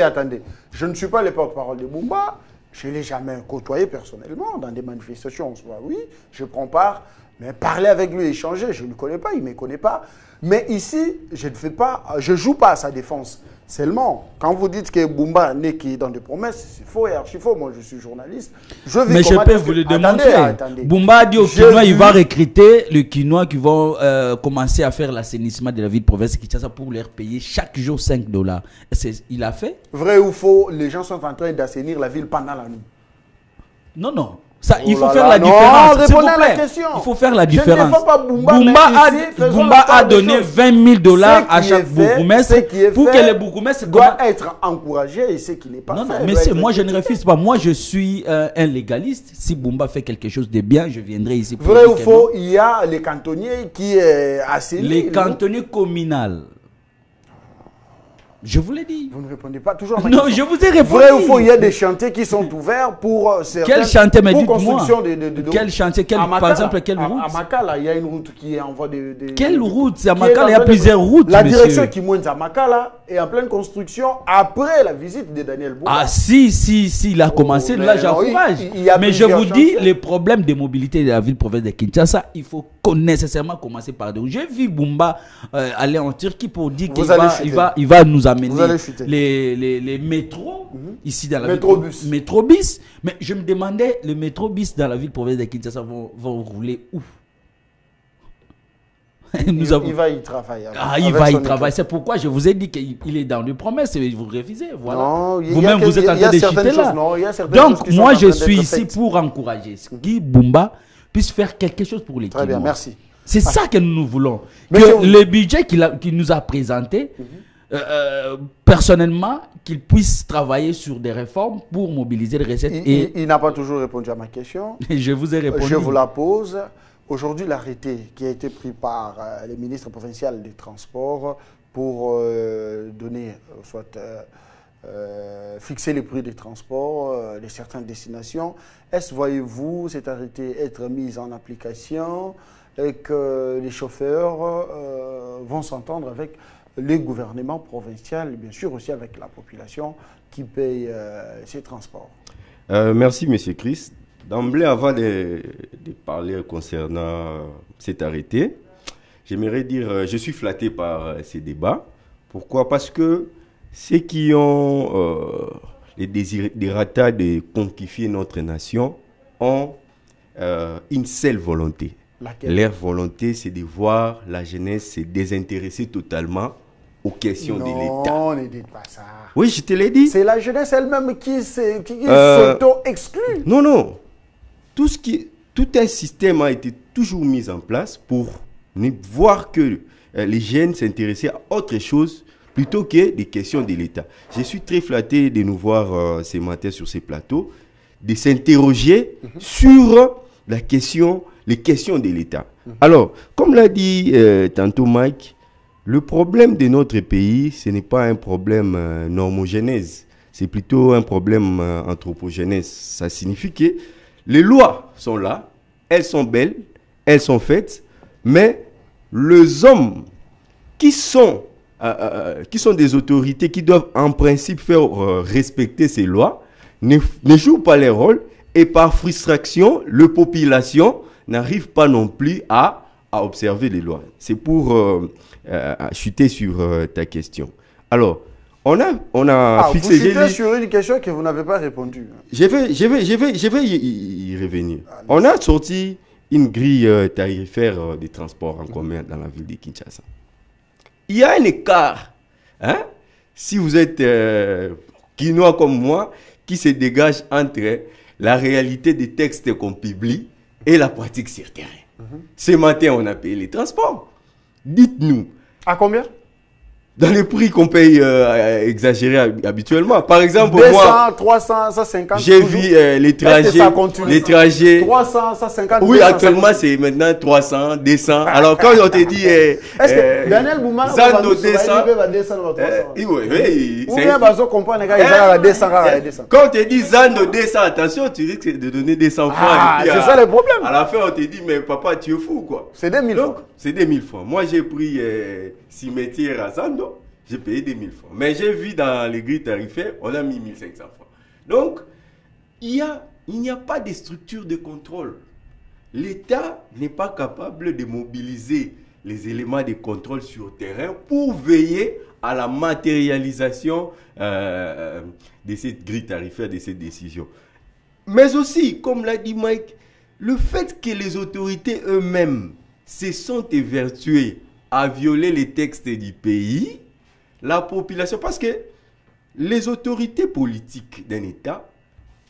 Attendez. Je ne suis pas le porte-parole de Bumba. Je ne l'ai jamais côtoyé personnellement dans des manifestations. Oui, je prends part. Mais parler avec lui, échanger, je ne le connais pas, il ne me connaît pas. Mais ici, je ne joue pas à sa défense. Seulement, quand vous dites que Bumba n'est qui dans des promesses, c'est faux et archi faux. Moi, je suis journaliste. Mais je peux vous le démontrer. Attendez. Bumba a dit aux Kinois, il va recruter les Kinois qui vont commencer à faire l'assainissement de la ville de province de Kinshasa pour leur payer chaque jour $5. Il a fait? Vrai ou faux, les gens sont en train d'assainir la ville pendant la nuit. Non. Ça, il faut faire la différence. Répondez à la question. Il faut faire la différence. Je ne défends pas Bumba. Bumba a donné $20,000 à chaque bourgmestre pour que les bourgmestres doivent être encouragés et ce qui n'est pas fait. Non, mais moi je ne refuse pas. Moi je suis un légaliste. Si Bumba fait quelque chose de bien, je viendrai ici pour vrai ou faux, il y a les cantonniers qui assainissent. Les cantonniers communaux. Je vous l'ai dit. Vous ne répondez pas toujours à ma question. Non, je vous ai répondu. Vrai ou faux, il y a des chantiers qui sont ouverts pour certains. Quel chantier, mais dites-moi. Quel chantier, par exemple, quelle route? À Makala, il y a une route qui est en voie de... Quelle route? À Makala, il y a plusieurs routes, la direction qui monte à Makala est en pleine construction après la visite de Daniel Bumba. Ah si, il a commencé, là j'encourage. Mais je vous dis, les problèmes de mobilité de la ville-province de Kinshasa, il faut nécessairement commencer par deux. J'ai vu Bumba aller en Turquie pour dire qu'il va nous amener les métros ici dans la ville. Métrobus. Mais je me demandais, les métrobus dans la ville-province de Kinshasa vont rouler où? Il va y travailler. Il va y travailler. C'est pourquoi je vous ai dit qu'il est dans les promesses et vous refusez. Voilà. Vous-même, vous êtes en train de chuter là. Donc, moi, je suis ici pour encourager Guy Bumba puisse faire quelque chose pour les Kinois. Très bien, merci. C'est ça que nous voulons. Que le budget qu'il nous a présenté, personnellement, qu'il puisse travailler sur des réformes pour mobiliser les recettes. Il n'a pas toujours répondu à ma question. Je vous ai répondu. Je vous la pose. Aujourd'hui, l'arrêté qui a été pris par le ministre provincial des Transports pour donner, fixer les prix des transports de certaines destinations, est-ce, voyez-vous, cet arrêté être mis en application et que les chauffeurs vont s'entendre avec les gouvernements provinciaux, bien sûr aussi avec la population qui paye ces transports? Merci, M. Chris. D'emblée, avant de parler concernant cet arrêté, j'aimerais dire, je suis flatté par ces débats. Pourquoi? Parce que ceux qui ont les désirata de conquifier notre nation ont une seule volonté. Laquelle? Leur volonté, c'est de voir la jeunesse se désintéresser totalement aux questions de l'État. Non, ne dites pas ça. Oui, je te l'ai dit. C'est la jeunesse elle-même qui s'auto-exclut. Non. Tout un système a été toujours mis en place pour voir que les jeunes s'intéressaient à autre chose plutôt que des questions de l'État. Je suis très flatté de nous voir ce matin sur ces plateaux, de s'interroger sur les questions de l'État. Alors, comme l'a dit tantôt Mike, le problème de notre pays, ce n'est pas un problème normogénèse, c'est plutôt un problème anthropogénèse. Ça signifie que les lois sont là, elles sont belles, elles sont faites, mais les hommes qui sont des autorités qui doivent en principe faire respecter ces lois ne jouent pas leur rôle et par frustration, la population n'arrive pas non plus à observer les lois. C'est pour chuter sur ta question. Alors, on a fixé... Vous chutez sur une question que vous n'avez pas répondu. Je vais y revenir. On a sorti une grille tarifaire des transports en commun dans la ville de Kinshasa. Il y a un écart, si vous êtes Kinois comme moi, qui se dégage entre la réalité des textes qu'on publie et la pratique sur terrain. Ce matin, on a payé les transports. Dites-nous. À combien? dans les prix qu'on paye exagérés habituellement. Par exemple, 200, moi, 300, 150. j'ai vu les trajets. 300, 150. Oui, actuellement, c'est maintenant 300, 200. Alors, quand on te dit. Est-ce que Daniel Bouman Zando 200. Oui, quand on te dit Zando 200, attention, tu risques de donner 200 francs. Ah, c'est ça le problème. À la fin, on te dit, mais papa, tu es fou, quoi. C'est 2000 francs. C'est 2000 francs. Moi, j'ai pris cimetière à Zando, j'ai payé 2000 francs. Mais j'ai vu dans les grilles tarifaires, on a mis 1500 francs. Donc, il n'y a pas de structure de contrôle. L'État n'est pas capable de mobiliser les éléments de contrôle sur terrain pour veiller à la matérialisation de cette grille tarifaire, de cette décision. Mais aussi, comme l'a dit Mike, le fait que les autorités eux-mêmes se sont évertuées à violer les textes du pays, la population, parce que les autorités politiques d'un État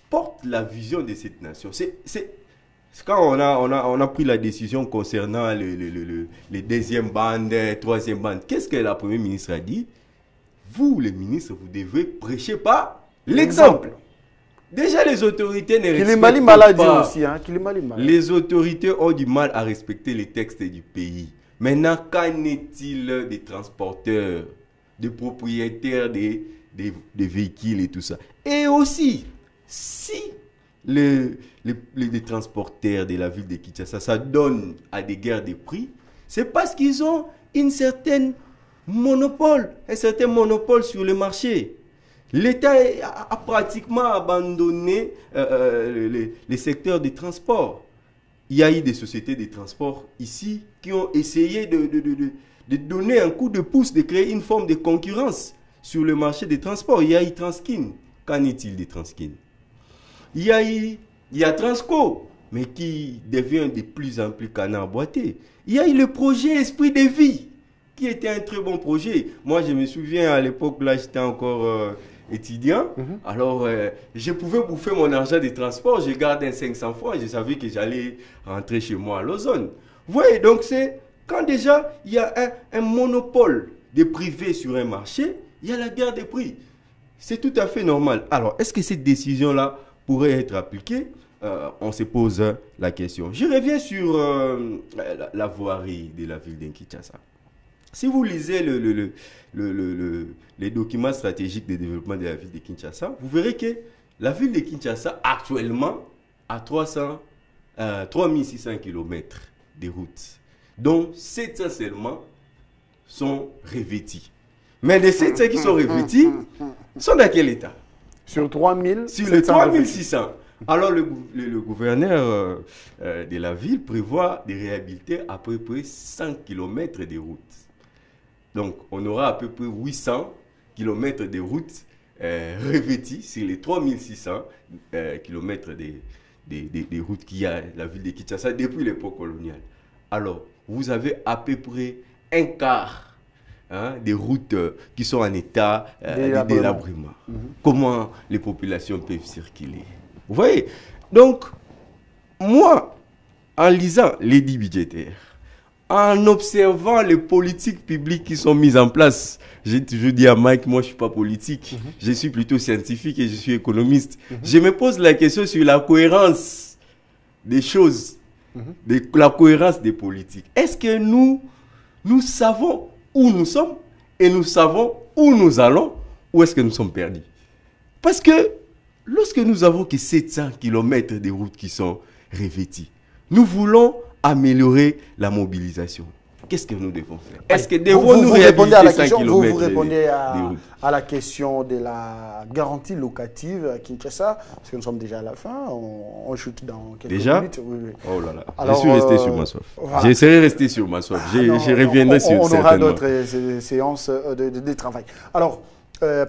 portent la vision de cette nation. C'est quand on a pris la décision concernant les deuxième bandes, troisième bandes, qu'est-ce que la première ministre a dit? Vous, les ministres, vous devez prêcher par l'exemple. Déjà, les autorités ne respectent pas. Aussi, hein? Les autorités ont du mal à respecter les textes du pays. Maintenant, qu'en est-il des transporteurs, des propriétaires des véhicules et tout ça? Et aussi, si les transporteurs de la ville de Kinshasa, ça donne à des guerres de prix, c'est parce qu'ils ont un certain monopole sur le marché. L'État a pratiquement abandonné les secteurs des transports. Il y a eu des sociétés de transport ici qui ont essayé de donner un coup de pouce, de créer une forme de concurrence sur le marché des transports. Il y a eu Transkin. Qu'en est-il des Transkin? Il y a Transco, mais qui devient de plus en plus canard boité. Il y a eu le projet Esprit de Vie, qui était un très bon projet. Moi, je me souviens, à l'époque, là, j'étais encore étudiant. Alors, je pouvais bouffer mon argent de transport. Je gardais 500 francs et je savais que j'allais rentrer chez moi à Lausanne. Vous voyez, donc c'est quand déjà il y a un monopole de privé sur un marché, il y a la guerre des prix. C'est tout à fait normal. Alors, est-ce que cette décision-là pourrait être appliquée? On se pose la question. Je reviens sur la voirie de la ville de Kinshasa. Si vous lisez les documents stratégiques de développement de la ville de Kinshasa, vous verrez que la ville de Kinshasa, actuellement, a 3600 km de routes, dont 700 seulement sont revêtis. Mais les 700 qui sont revêtis sont dans quel état? Sur 3000. Sur les 3600. Alors le gouverneur de la ville prévoit de réhabiliter à peu près 100 km de routes. Donc on aura à peu près 800 km de routes revêties sur les 3600 km de routes qu'il y a la ville de Kinshasa depuis l'époque coloniale. Alors vous avez à peu près un quart des routes qui sont en état de délabrement. Comment les populations peuvent circuler? Vous voyez? Donc, moi, en lisant l'édit budgétaire, en observant les politiques publiques qui sont mises en place, j'ai toujours dit à Mike, moi je ne suis pas politique, je suis plutôt scientifique et je suis économiste. Je me pose la question sur la cohérence des choses, la cohérence des politiques. Est-ce que nous savons où nous sommes et nous savons où nous allons, ou est-ce que nous sommes perdus? Parce que lorsque nous avons que 700 km de routes qui sont revêties, nous voulons améliorer la mobilisation. Qu'est-ce que nous devons faire? Est-ce que devons-nous réhabiliter 100 km? Vous répondez à la question de la garantie locative à Kinshasa, parce que nous sommes déjà à la fin, on chute dans quelques minutes. Oui. Oh là là, alors, je suis resté sur ma soif. Voilà. J'essaierai de rester sur ma soif. Je reviendrai sur certainement. On aura d'autres séances de travail. Alors,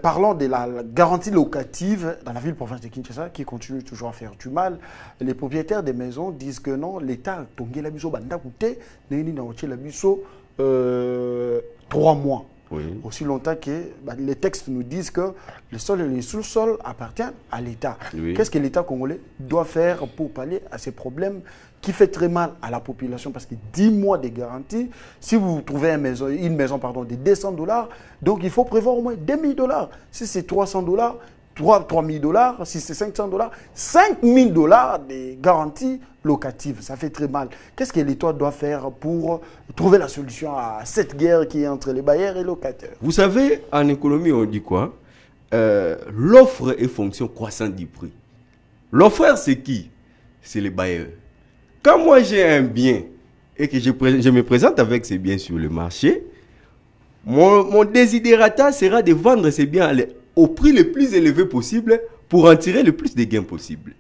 parlons de la garantie locative dans la ville-province de Kinshasa qui continue toujours à faire du mal. Les propriétaires des maisons disent que non, l'État a tongué la biso banda coûté, n'a la biso 3 mois. Oui. Aussi longtemps que les textes nous disent que le sol et le sous-sol appartiennent à l'État. Oui. Qu'est-ce que l'État congolais doit faire pour pallier à ces problèmes qui fait très mal à la population? Parce que 10 mois de garantie, si vous trouvez une maison de 200 $, donc il faut prévoir au moins 2 000 $. Si c'est 300 $, 3 000 $, si c'est 500 $, 5 000 $ de garantie locative. Ça fait très mal. Qu'est-ce que l'État doit faire pour trouver la solution à cette guerre qui est entre les bailleurs et les locataires? Vous savez, en économie, on dit quoi? L'offre est fonction croissante du prix. L'offreur, c'est qui? C'est les bailleurs. Quand moi j'ai un bien et que je me présente avec ces biens sur le marché, mon désidérata sera de vendre ces biens au prix le plus élevé possible pour en tirer le plus de gains possible.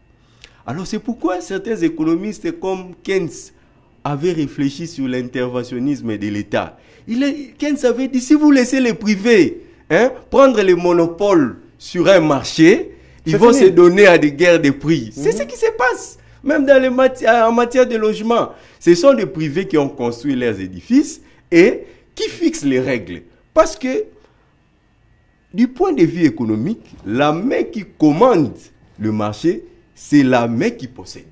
Alors c'est pourquoi certains économistes comme Keynes avaient réfléchi sur l'interventionnisme de l'État. Keynes avait dit, si vous laissez les privés prendre les monopoles sur un marché, ils vont se donner à des guerres de prix. C'est ce qui se passe. Même en matière de logement. Ce sont des privés qui ont construit leurs édifices et qui fixent les règles. Parce que, du point de vue économique, la main qui commande le marché, c'est la main qui possède.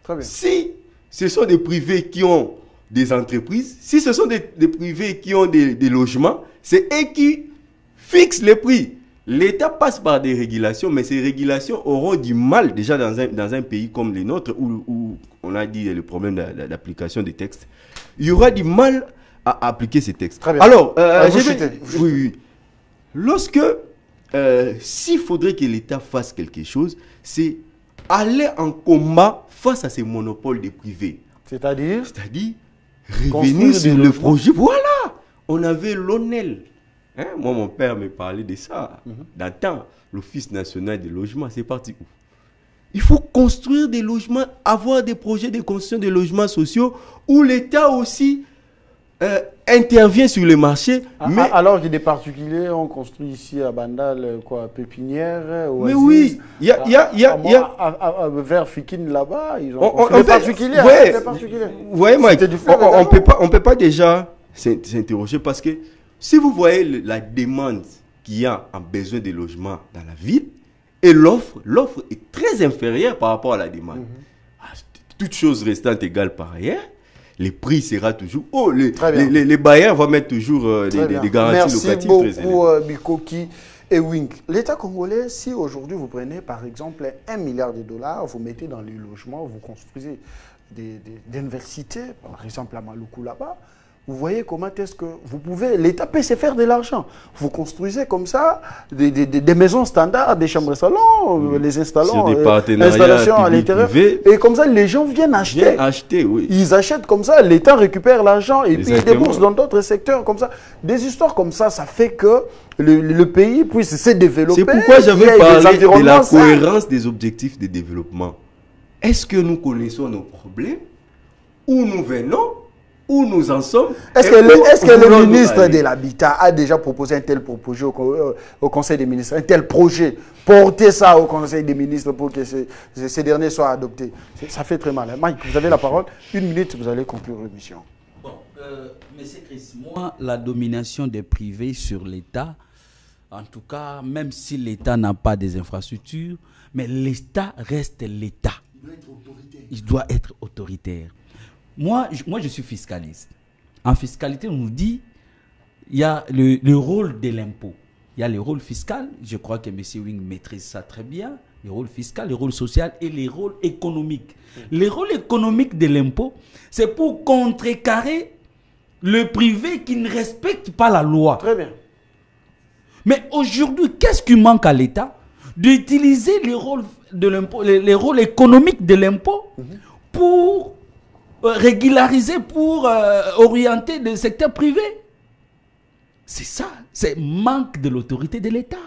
Très bien. Si ce sont des privés qui ont des entreprises, si ce sont des privés qui ont des logements, c'est eux qui fixent les prix. L'État passe par des régulations, mais ces régulations auront du mal, déjà dans un pays comme le nôtre, où on a dit le problème d'application des textes. Il y aura du mal à appliquer ces textes. Très bien. Alors, oui. Lorsque, s'il faudrait que l'État fasse quelque chose, c'est aller en combat face à ces monopoles des privés. C'est-à-dire revenir sur le projet. Voilà, on avait l'ONEL. Moi, mon père me parlait de ça. D'antan, l'Office national des logements, c'est parti où? Il faut construire des logements, avoir des projets de construction de logements sociaux où l'État aussi intervient sur le marché. Mais alors que des particuliers ont construit ici à Bandal, pépinière, mais oui, il y a vers Fikine là-bas, ils ont des particuliers. Vous voyez, Mike, on peut pas déjà s'interroger parce que si vous voyez la demande qu'il y a en besoin de logements dans la ville et l'offre est très inférieure par rapport à la demande. Toutes choses restant égales par ailleurs, les prix sera toujours haut. Les bailleurs vont mettre toujours des garanties locatives très élevées. Merci beaucoup, Bikoki et Wink. L'État congolais, si aujourd'hui vous prenez par exemple 1 milliard de $, vous mettez dans les logements, vous construisez des universités, par exemple à Maluku là-bas, vous voyez comment est-ce que vous pouvez, l'État peut se faire de l'argent. Vous construisez comme ça des maisons standards, des chambres salons, les installants, installations à l'intérieur. Et comme ça, les gens viennent acheter. Oui. Ils achètent comme ça, l'État récupère l'argent et puis il débourse dans d'autres secteurs comme ça. Des histoires comme ça, ça fait que le pays puisse se développer. C'est pourquoi j'avais parlé de la cohérence des objectifs de développement. Est-ce que nous connaissons nos problèmes? Où nous venons? Où nous en sommes? Est-ce que le ministre de l'Habitat a déjà proposé un tel projet au Conseil des ministres, un tel projet, porter ça au Conseil des ministres pour que ces derniers soient adoptés? Ça fait très mal. Mike, vous avez la parole. 1 minute, vous allez conclure l'émission. Bon, Monsieur Chris, moi, la domination des privés sur l'État, en tout cas, même si l'État n'a pas des infrastructures, mais l'État reste l'État. Il doit être autoritaire. Moi, je suis fiscaliste. En fiscalité, on nous dit il y a le rôle de l'impôt. Il y a le rôle fiscal, je crois que M. Wing maîtrise ça très bien, le rôle fiscal, le rôle social et les rôles économiques. Le rôle économique de l'impôt, c'est pour contrecarrer le privé qui ne respecte pas la loi. Très bien. Mais aujourd'hui, qu'est-ce qui manque à l'État? D'utiliser les rôles de l'impôt, les rôles économiques de l'impôt pour régulariser, pour orienter le secteur privé. C'est ça, c'est manque de l'autorité de l'État.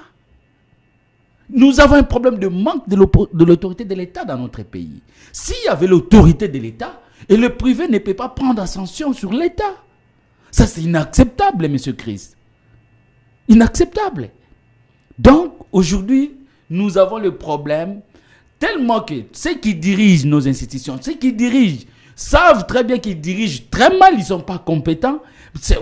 Nous avons un problème de manque de l'autorité de l'État dans notre pays. S'il y avait l'autorité de l'État, et le privé ne peut pas prendre ascension sur l'État. Ça, c'est inacceptable, M. Christ. Inacceptable. Donc, aujourd'hui, nous avons le problème tellement que ceux qui dirigent nos institutions, ceux qui dirigent savent très bien qu'ils dirigent très mal, ils ne sont pas compétents.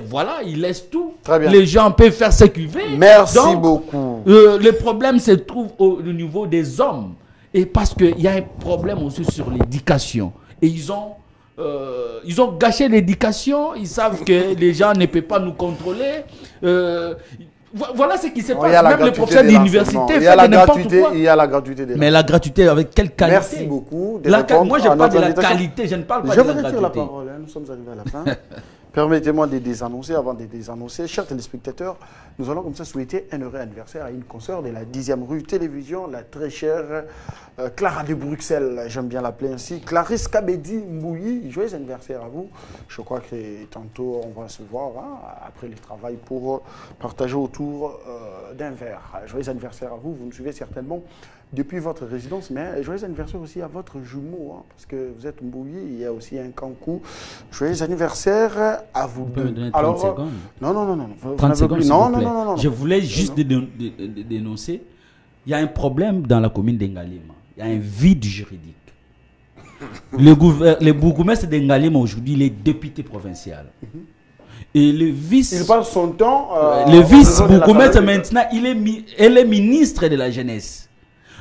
Voilà, ils laissent tout. Très bien. Les gens peuvent faire ce qu'ils veulent. Merci Donc, beaucoup. Le problème se trouve au niveau des hommes. Et parce qu'il y a un problème aussi sur l'éducation. Et ils ont gâché l'éducation. Ils savent que les gens ne peuvent pas nous contrôler. Voilà ce qui se passe. Même les professeurs d'université font n'importe quoi. Il y a la gratuité des Mais la gratuité, avec quelle qualité? Merci beaucoup. Moi, je parle de la qualité. Je ne parle pas de la gratuité. Je vais retirer la parole. Nous sommes arrivés à la fin. Permettez-moi de désannoncer, avant de désannoncer, chers téléspectateurs, nous allons comme ça souhaiter un heureux anniversaire à une consoeur de la 10e rue Télévision, la très chère Clara de Bruxelles, j'aime bien l'appeler ainsi, Clarisse Kabedi Mbouyi, joyeux anniversaire à vous. Je crois que tantôt on va se voir après le travail pour partager autour d'un verre. Joyeux anniversaire à vous, vous nous suivez certainement depuis votre résidence, mais joyeux anniversaire aussi à votre jumeau, parce que vous êtes Mbouyi, il y a aussi un Kankou. Joyeux anniversaire à vous deux. Donner 30 secondes. Non. 30 secondes, non. Je voulais juste dénoncer, il y a un problème dans la commune d'Engalema. Il y a un vide juridique. Le bourgmestre d'Engalema aujourd'hui, il est député provincial. Et le vice... Il passe son temps... le vice-bourgmestre maintenant, elle est ministre de la jeunesse.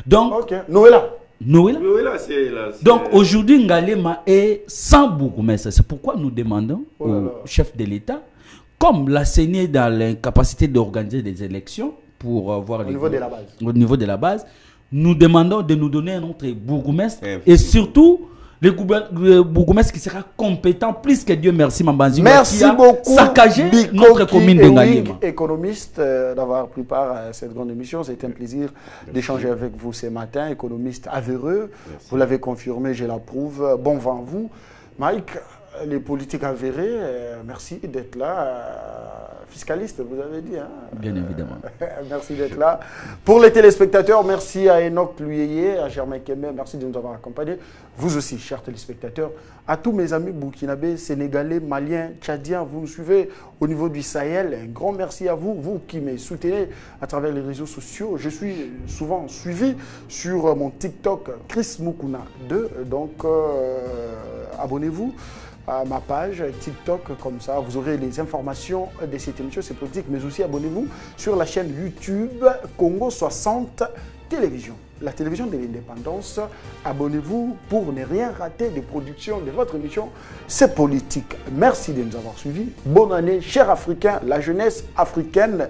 Donc... Ok. Noëlla, c'est là. Donc aujourd'hui, Ngalema est sans bourgmestre. C'est pourquoi nous demandons au chef de l'État, comme la CENI est dans l'incapacité d'organiser des élections pour avoir au niveau de la base, nous demandons de nous donner un autre bourgmestre et surtout le bourgmestre qui sera compétent plus que Dieu merci Mambanzi. Merci beaucoup saccagé notre commune de Ngalema. Économiste, d'avoir pris part à cette grande émission. C'est un plaisir d'échanger avec vous ce matin. Économiste avéreux, vous l'avez confirmé, je l'approuve. Bon vent à vous. Mike, les politiques avérés, merci d'être là. Fiscaliste, vous avez dit. Bien évidemment. Merci d'être là. Pour les téléspectateurs, merci à Enoch Luyeye, à Germain Kemé, merci de nous avoir accompagnés. Vous aussi, chers téléspectateurs, à tous mes amis burkinabés, sénégalais, maliens, tchadiens, vous nous suivez au niveau du Sahel. Un grand merci à vous, vous qui me soutenez à travers les réseaux sociaux. Je suis souvent suivi sur mon TikTok, Chris Mukuna 2. Donc, abonnez-vous à ma page TikTok, comme ça vous aurez les informations de cette émission, c'est politique, mais aussi abonnez-vous sur la chaîne YouTube Congo 60 Télévision, la télévision de l'indépendance. Abonnez-vous pour ne rien rater des productions de votre émission, c'est politique. Merci de nous avoir suivis. Bonne année, chers Africains, la jeunesse africaine.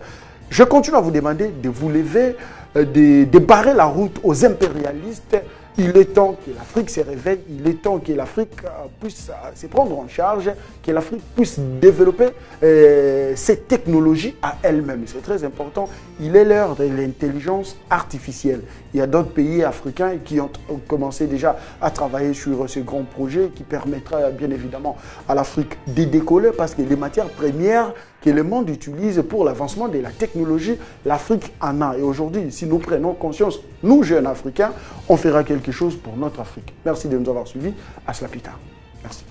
Je continue à vous demander de vous lever, de barrer la route aux impérialistes. Il est temps que l'Afrique se réveille, il est temps que l'Afrique puisse se prendre en charge, que l'Afrique puisse développer ses technologies à elle-même. C'est très important. Il est l'heure de l'intelligence artificielle. Il y a d'autres pays africains qui ont commencé déjà à travailler sur ce grand projet qui permettra bien évidemment à l'Afrique de décoller parce que les matières premières que le monde utilise pour l'avancement de la technologie, l'Afrique en a. Et aujourd'hui, si nous prenons conscience, nous jeunes Africains, on fera quelque chose pour notre Afrique. Merci de nous avoir suivis. À cela plus tard. Merci.